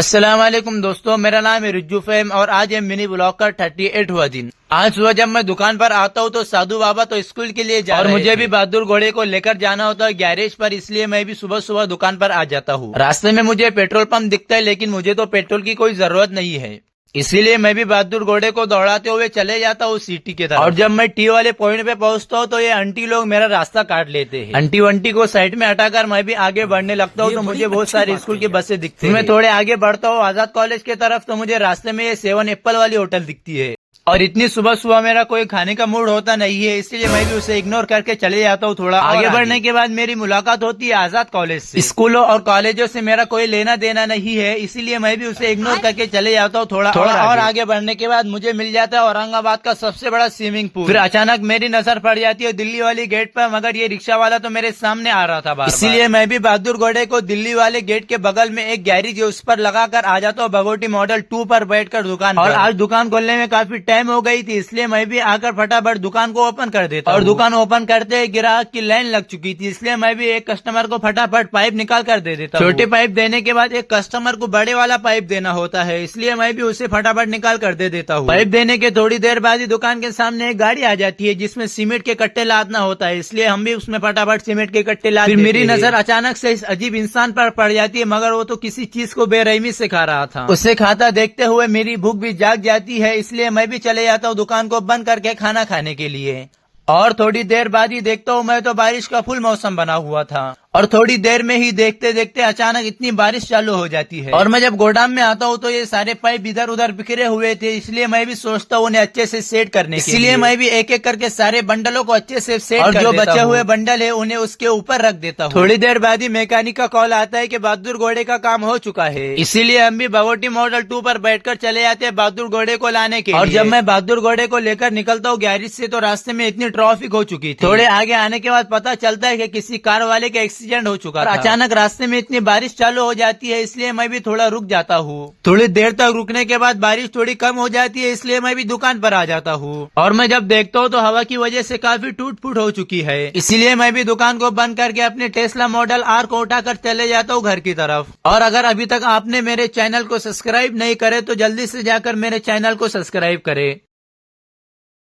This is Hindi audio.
अस्सलाम वालेकुम दोस्तों, मेरा नाम है रिज्जू फैम और आज है मिनी ब्लॉग का 38वां दिन। आज सुबह जब मैं दुकान पर आता हूँ तो साधु बाबा तो स्कूल के लिए जा रहे थे और मुझे भी बहादुर घोड़े को लेकर जाना होता है गैरेज पर, इसलिए मैं भी सुबह सुबह दुकान पर आ जाता हूँ। रास्ते में मुझे पेट्रोल पंप दिखता है, लेकिन मुझे तो पेट्रोल की कोई जरूरत नहीं है, इसीलिए मैं भी बहादुर घोड़े को दौड़ाते हुए चले जाता हूँ सिटी के तरफ। और जब मैं टी वाले पॉइंट पे पहुंचता हूँ तो ये आंटी लोग मेरा रास्ता काट लेते हैं। आंटी वंटी को साइड में हटाकर मैं भी आगे बढ़ने लगता हूँ तो मुझे बहुत सारी स्कूल की बसें दिखती हैं। मैं थोड़े आगे बढ़ता हूँ आजाद कॉलेज की तरफ तो मुझे रास्ते में ये 7 एप्पल वाली होटल दिखती है। और इतनी सुबह सुबह मेरा कोई खाने का मूड होता नहीं है, इसलिए मैं भी उसे इग्नोर करके चले जाता हूँ। थोड़ा आगे बढ़ने के बाद मेरी मुलाकात होती है आजाद कॉलेज से। स्कूलों और कॉलेजों से मेरा कोई लेना देना नहीं है, इसीलिए मैं भी उसे इग्नोर करके चले जाता हूँ। थोड़ा और आगे बढ़ने के बाद मुझे मिल जाता है औरंगाबाद का सबसे बड़ा स्विमिंग पूल। फिर अचानक मेरी नजर पड़ जाती है दिल्ली वाली गेट पर, मगर ये रिक्शा वाला तो मेरे सामने आ रहा था बार-बार। इसीलिए मैं भी बहादुर घोड़े को दिल्ली वाले गेट के बगल में एक गैरेज है उस पर लगाकर आ जाता हूँ भगोटी मॉडल 2 पर बैठकर दुकान। और आज दुकान खोलने में काफी टाइम हो गई थी, इसलिए मैं भी आकर फटाफट दुकान को ओपन कर देता और दुकान ओपन करते ही ग्राहक की लाइन लग चुकी थी, इसलिए मैं भी एक कस्टमर को फटाफट पाइप निकाल कर दे देता। छोटे पाइप देने के बाद एक कस्टमर को बड़े वाला पाइप देना होता है, इसलिए मैं भी उसे फटाफट निकाल कर दे देता हूँ। पाइप देने के थोड़ी देर बाद ही दुकान के सामने एक गाड़ी आ जाती है जिसमें सीमेंट के कट्टे लादना होता है, इसलिए हम भी उसमें फटाफट सीमेंट के कट्टे लाद। फिर मेरी नजर अचानक से इस अजीब इंसान पर पड़ जाती है, मगर वो तो किसी चीज को बेरहमी से खा रहा था। उसे खाता देखते हुए मेरी भूख भी जाग जाती है, इसलिए मैं भी चले जाता हूँ दुकान को बंद करके खाना खाने के लिए। और थोड़ी देर बाद ही देखता हूँ मैं तो बारिश का फुल मौसम बना हुआ था और थोड़ी देर में ही देखते देखते अचानक इतनी बारिश चालू हो जाती है। और मैं जब गोदाम में आता हूँ तो ये सारे पाइप इधर उधर बिखरे हुए थे, इसलिए मैं भी सोचता हूँ उन्हें अच्छे से सेट करने के लिए। इसलिए मैं भी एक एक करके सारे बंडलों को अच्छे से सेट कर देता हूँ। जो बचे हुए बंडल है उन्हें उसके ऊपर रख देता हूँ। थोड़ी देर बाद ही मैकेनिक का कॉल आता है कि बहादुर घोड़े का काम हो चुका है, इसीलिए हम भी भगोटी मॉडल 2 पर बैठकर चले जाते हैं बहादुर घोड़े को लाने के लिए। और जब मैं बहादुर घोड़े को लेकर निकलता हूँ गैरेज से तो रास्ते में इतनी ट्रैफिक हो चुकी थी। थोड़े आगे आने के बाद पता चलता है कि किसी कार वाले का एक्सीडेंट हो चुका था। अचानक रास्ते में इतनी बारिश चालू हो जाती है, इसलिए मैं भी थोड़ा रुक जाता हूँ। थोड़ी देर तक रुकने के बाद बारिश थोड़ी कम हो जाती है, इसलिए मैं भी दुकान पर आ जाता हूँ। और मैं जब देखता हूँ तो हवा की वजह से काफी टूट फूट हो चुकी है, इसलिए मैं भी दुकान को बंद करके अपने टेस्ला मॉडल आर को उठाकर चले जाता हूँ घर की तरफ। और अगर अभी तक आपने मेरे चैनल को सब्सक्राइब नहीं करे तो जल्दी से जाकर मेरे चैनल को सब्सक्राइब करे।